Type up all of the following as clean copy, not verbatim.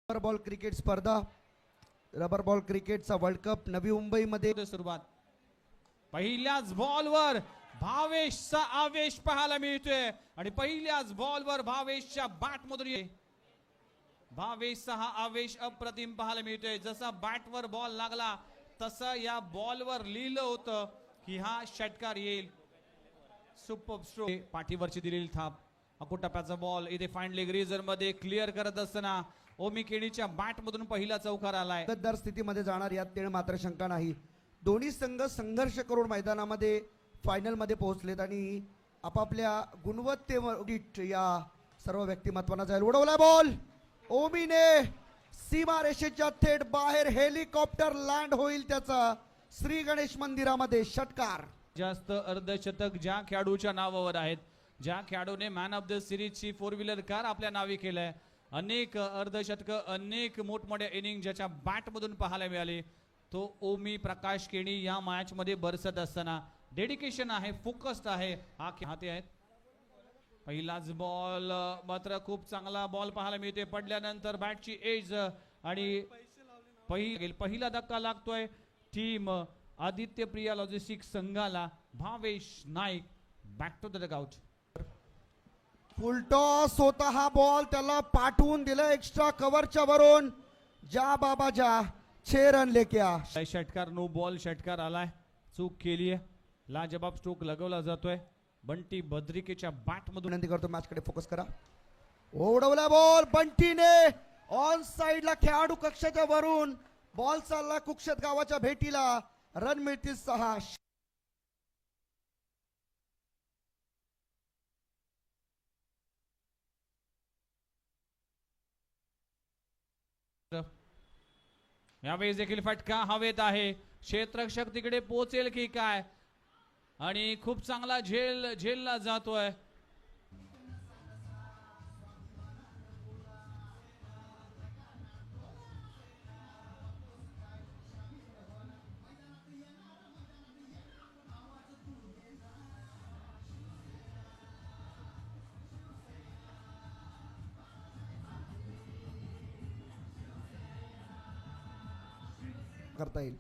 Rubber ball cricket स्पर्धा, rubber ball क्रिकेटचा world cup नवी मुंबईमध्ये सुरुवात. पहिल्याच बॉलवर भावेशचा आवेश पाहायला मिळतोय आणि पहिल्याच बॉलवर भावेशच्या बॅट मधून भावेशचा हा आवेश अप्रतिम पाहायला मिळतोय. जसा बॅटवर बॉल लागला तसं या बॉलवर लिहिलं होतं की हा षटकार येईल. Super stroke. पाठीवरची दिलेली थाप. अकोट टप्प्याचा बॉल इथे फाईन लेग रिझर मध्ये क्लिअर करत असताना ओमी केणीच्या बॅट मधून पहिला चौकार आलाय. गद्दार स्थितीमध्ये जाणार यात तेळ मात्र शंका नाही. दोन्ही संघ संघर्ष करून मैदानामध्ये फायनल मध्ये पोहोचलेत आणि आपापल्या गुणवत्तेवर या सर्व व्यक्तिमत्वांना जाईल. उडवला बॉल ओमीने सीमा रेषेच्या थेट बाहेर. हेलिकॉप्टर लँड होईल त्याचा श्री गणेश मंदिरामध्ये. षटकार. जास्त अर्धशतक ज्या खेळाडूच्या नावावर आहेत, ज्या खेळाडूने मॅन ऑफ द सिरीजची 4 व्हीलर कार आपल्या नावे केलंय, अनेक अर्धशतक, अनेक मोठमोठ्या इनिंग ज्याच्या बॅट मधून पाहायला मिळाले, तो ओमी प्रकाश केणी या मॅच मध्ये बरसत असताना डेडिकेशन आहे, फोकस्ड आहे. हा हाते आहेत. पहिलाच बॉल मात्र खूप चांगला बॉल पाहायला मिळते. पडल्यानंतर बॅटची एज आणि पहिला धक्का लागतोय टीम आदित्य प्रिया लॉजिस्टिक्स संघाला. Bhavesh Naik back to the dugout. Full toss होता हा बॉल, त्याला पाठवून दिलं एक्स्ट्रा कव्हरच्या वरून. जा बाबा जा, 6 रन लेके आ. षटकार, नो बॉल षटकार आलाय. चूक केली आहे. लाजबाब स्ट्रोक लगवला जातोय. बंटी बद्रिकेच्या बॅट मधून. विनंती करतो मॅच कडे फोकस करा. उडवला बॉल बंटीने ऑन साइडला खेळाडू कक्षाच्या वरून. बॉल चालला कुक्षत गावाच्या भेटीला. रन मिळतील 6. यावेळेस देखील फटका हवेत आहे. क्षेत्ररक्षक तिकडे पोहोचेल की काय, आणि खूप चांगला झेलला जातोय. करता येईल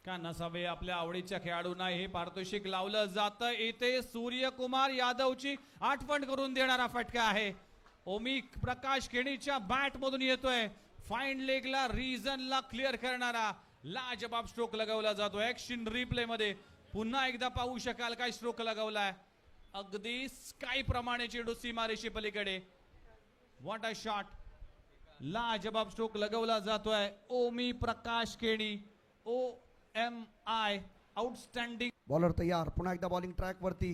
का नसावे. आपल्या आवडीच्या खेळाडूंना हे पारितोषिक लावलं जातं. इथे सूर्यकुमार यादवची आठवण करून देणारा फटका आहे. ओमी प्रकाश केणीच्या बॅट मधून येतोय. फाईन लेगला रिजनला क्लिअर करणारा लाजबाब स्ट्रोक लगवला जातो. ऍक्शन रिप्ले मध्ये पुन्हा एकदा पाहू शकाल काय स्ट्रोक लगवलाय. अगदी स्काय प्रमाणे चेंडू सीमारेषे पलीकडे. What a shot. लाजबाब स्ट्रोक लगवला जातोय. Omi Prakash Keni OMI outstanding. Bowler तयार. पुन्हा एकदा बॉलिंग ट्रॅक वरती.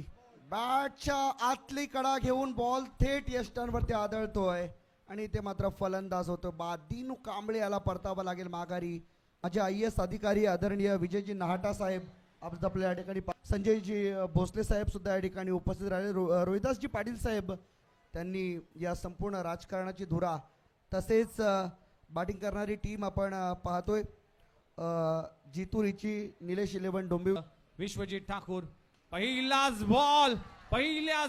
बॅटच्या आतली कडा घेऊन बॉल थेट यष्टांवरती आदळतोय आणि ते मात्र फलंदाज होतो. दिनू कांबळे याला परतावा लागेल माघारी. माझे IAS अधिकारी आदरणीय विजयजी नाहटा साहेब आज आपल्या या ठिकाणी, संजयजी भोसले साहेब सुद्धा या ठिकाणी उपस्थित राहिले. रोहिदासजी पाटील साहेब त्यांनी या संपूर्ण राजकारणाची धुरा, तसेच बॅटिंग करणारी टीम आपण पाहतोय. जितुरीची निलेश 11 डोंबिवली. विश्वजित ठाकूर. पहिल्याच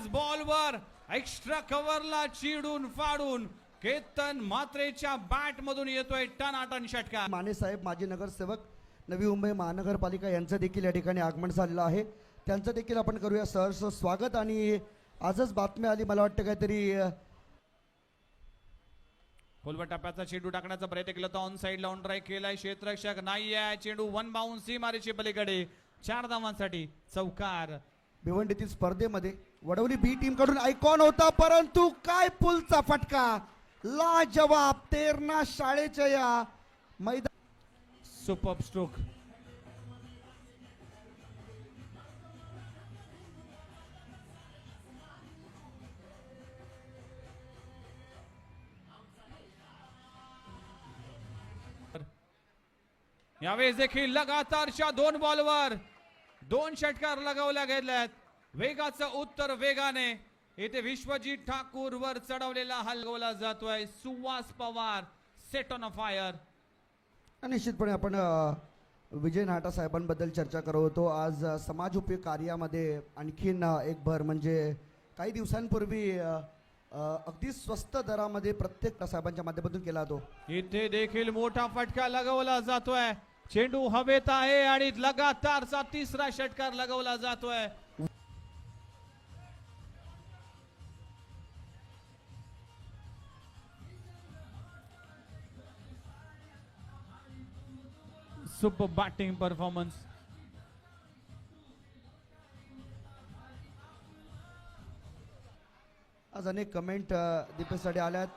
बॉलवर एक्स्ट्रा कव्हरला चिडून फाडून केतन म्हात्रेच्या बॅट मधून येतोय टनाटन षटकार. माने साहेब माजी नगरसेवक नवी मुंबई महानगरपालिका यांचं देखील या ठिकाणी आगमन झालेलं आहे. त्यांचं देखील आपण करूया सहर्ष स्वागत. आणि आजच बातमी आली, मला वाटतं काहीतरी खोलवर टप्प्याचा चेंडू टाकण्याचा प्रयत्न केला तर ऑन साइड लावून ट्राय केलाय. क्षेत्ररक्षक नाही आहे. चेंडू 1 बाउन्स सीमारेषे पलीकडे. 4 धावांसाठी चौकार. भिवंडीतील स्पर्धेमध्ये वडवली बी टीम कडून आयकॉन होता, परंतु काय पुलचा फटका. लाजवाब. तेरणा शाळेच्या या मैदान. Super stroke. यावेळेस देखील लगातारच्या 2 बॉलवर 2 षटकार लगवल्या गेल्यात. वेगाचं उत्तर वेगाने. इथे विश्वजित ठाकूर वर चढवलेला हलवला जातोय. Suhas Pawar set on a fire. निश्चितपणे आपण विजय नाहटा साहेबांबद्दल चर्चा करत होतो. आज समाज उपयोग कार्यामध्ये आणखीन एक भर म्हणजे काही दिवसांपूर्वी अगदी स्वस्त दरामध्ये प्रत्येक साहेबांच्या माध्यमातून केला तो. इथे देखील मोठा फटका लगवला जातोय. चेंडू हवेत आहे आणि लगातारचा तिसरा षटकार लगवला जातोय. Super batting performance. आज अनेक कमेंट दीपेशसाठी आल्यात.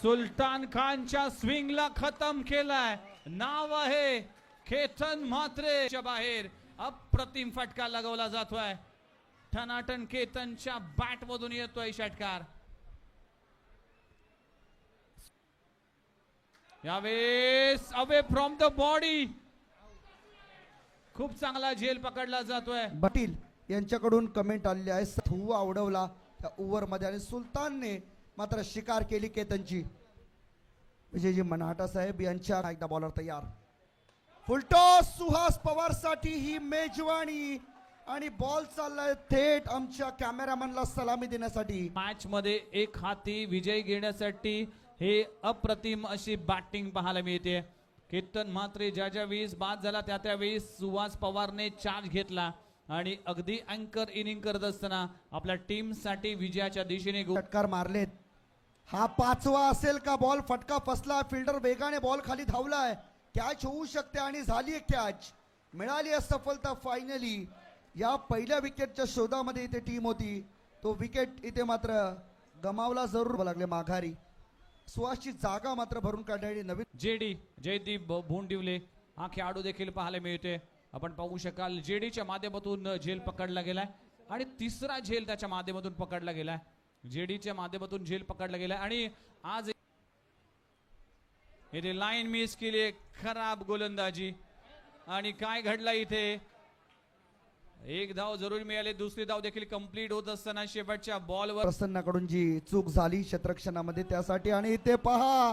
सुलतान खानच्या स्विंगला खतम केलाय. नाव आहे केतन म्हात्रेच्या बाहेर. अप्रतिम फटका लगवला जातोय. ठनाटन केतनच्या बॅट मधून येतोय षटकार. यावेळेस अवे फ्रॉम द बॉडी. खूप चांगला झेल पकडला जातोय. पाटील यांच्याकडून कमेंट आलेली आहे. हुवा उडवला त्या ओव्हर मध्ये आणि सुलतानने मात्र शिकार केली केतनची. विजयजी मनाटा साहेब यांच्या एकदा बॉलर तयार. फुलटॉस सुहास पवार साठी ही मेजवानी आणि बॉल चाललाय थेट आमच्या कॅमेरामॅनला सलामी देण्यासाठी. मॅच मध्ये एक हाती विजय घेण्यासाठी हे अप्रतिम अशी बॅटिंग पाहायला मिळते. केतन म्हात्रे ज्या वेळेस बाद झाला त्या वेळेस सुहास पवारने चार्ज घेतला आणि अगदी अँकर इनिंग करत असताना आपल्या टीम साठी विजयाच्या दिशेने षटकार मारलेत. हा पाचवा असेल का? बॉल फटका फसला. फिल्डर वेगाने बॉल खाली धावलाय. कॅच होऊ शकते आणि झाली कॅच. मिळाली आहे सफलता फायनली. या पहिल्या विकेटच्या शोधामध्ये इथे टीम होती. तो विकेट इथे मात्र गमावला जरूर लागले माघारी. सुहासची जागा मात्र भरून काढण्याची नवीन जेडी जयदीप भोंडिवले हा खेळाडू देखील पाहायला मिळते. आपण पाहू शकाल जेडीच्या माध्यमातून झेल पकडला गेलाय आणि तिसरा झेल त्याच्या माध्यमातून पकडला गेलाय. जेडीच्या माध्यमातून झेल पकडला गेलाय आणि आज इथे लाईन मिस केली. खराब गोलंदाजी आणि काय घडला इथे. एक धाव जरूर मिळाली. दुसरी धाव देखील कंप्लीट होत असताना शेवटच्या बॉलवर प्रसन्नाकडून जी चूक झाली क्षेत्ररक्षणामध्ये त्यासाठी. आणि इथे पहा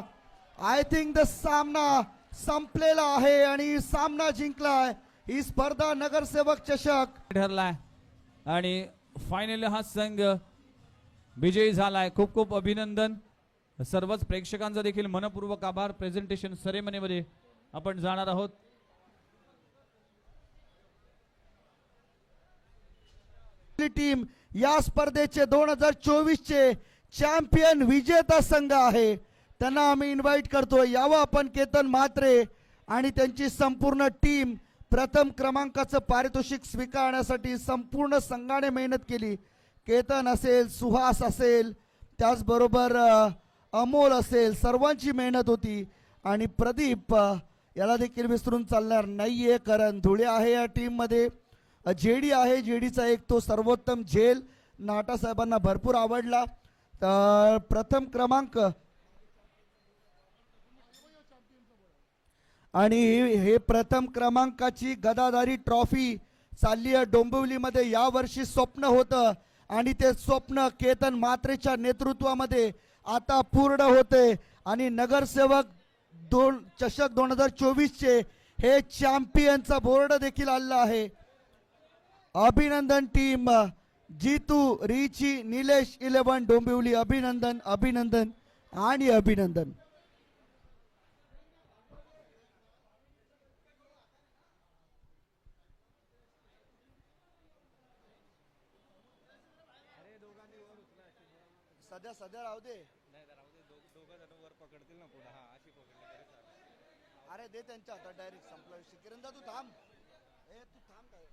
आय थिंक द सामना संपलेला आहे आणि सामना जिंकलाय. ही स्पर्धा नगरसेवक चषक ठरलाय आणि फायनल हा संघ विजयी झालाय. खूप खूप अभिनंदन. सर्वच प्रेक्षकांचा देखील मनपूर्वक आभार. प्रेझेंटेशन सेरेमनीमध्ये आपण जाणार आहोत. टीम या स्पर्धेचे 2024 चे चॅम्पियन विजेता संघ आहे. त्यांना आम्ही इन्व्हाइट करतो. यावं आपण केतन म्हात्रे आणि त्यांची संपूर्ण टीम. प्रथम क्रमांकाचं पारितोषिक स्वीकारण्यासाठी संपूर्ण संघाने मेहनत केली. केतन असेल, सुहास असेल, त्याचबरोबर अमोल असेल, सर्वांची मेहनत होती. आणि प्रदीप याला देखील विसरून चालणार नाहीये कारण धुळे आहे या टीम मध्ये. जेडी आहे. जेडीचा एक तो सर्वोत्तम झेल नाटा साहेबांना भरपूर आवडला. तर प्रथम क्रमांक आणि हे प्रथम क्रमांकाची गदाधारी ट्रॉफी चालली आहे डोंबिवलीमध्ये. यावर्षी स्वप्न होतं आणि ते स्वप्न केतन म्हात्रेच्या नेतृत्वामध्ये आता पूर्ण होते. आणि नगरसेवक चषक 2024 चे हे चॅम्पियनचा बोर्ड देखील आलेला आहे. अभिनंदन टीम जीतू रिची निलेश 11 डोंबिवली. अभिनंदन अभिनंदन आणि अभिनंदन. सध्या राहू दे. अरे दे त्यांच्या हातात डायरेक्ट संपला विषय. किरणदा तू थांब. तू थांब काय.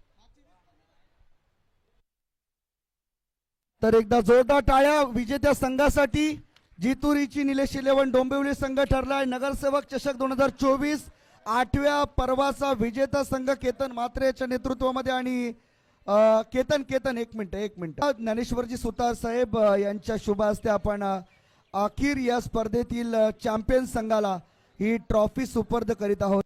तर एकदा जोरदार टाळ्या विजेत्या संघासाठी. जितुरीची निलेश 11 डोंबिवली संघ ठरलाय नगरसेवक चषक 2024 8व्या पर्वाचा विजेता संघ केतन म्हात्रेच्या नेतृत्वामध्ये. आणि केतन एक मिनिट ज्ञानेश्वरजी सुतार साहेब यांच्या शुभ हस्ते आपण अखेर या स्पर्धेतील चॅम्पियन संघाला ही ट्रॉफी सुपर्द करीत आहोत.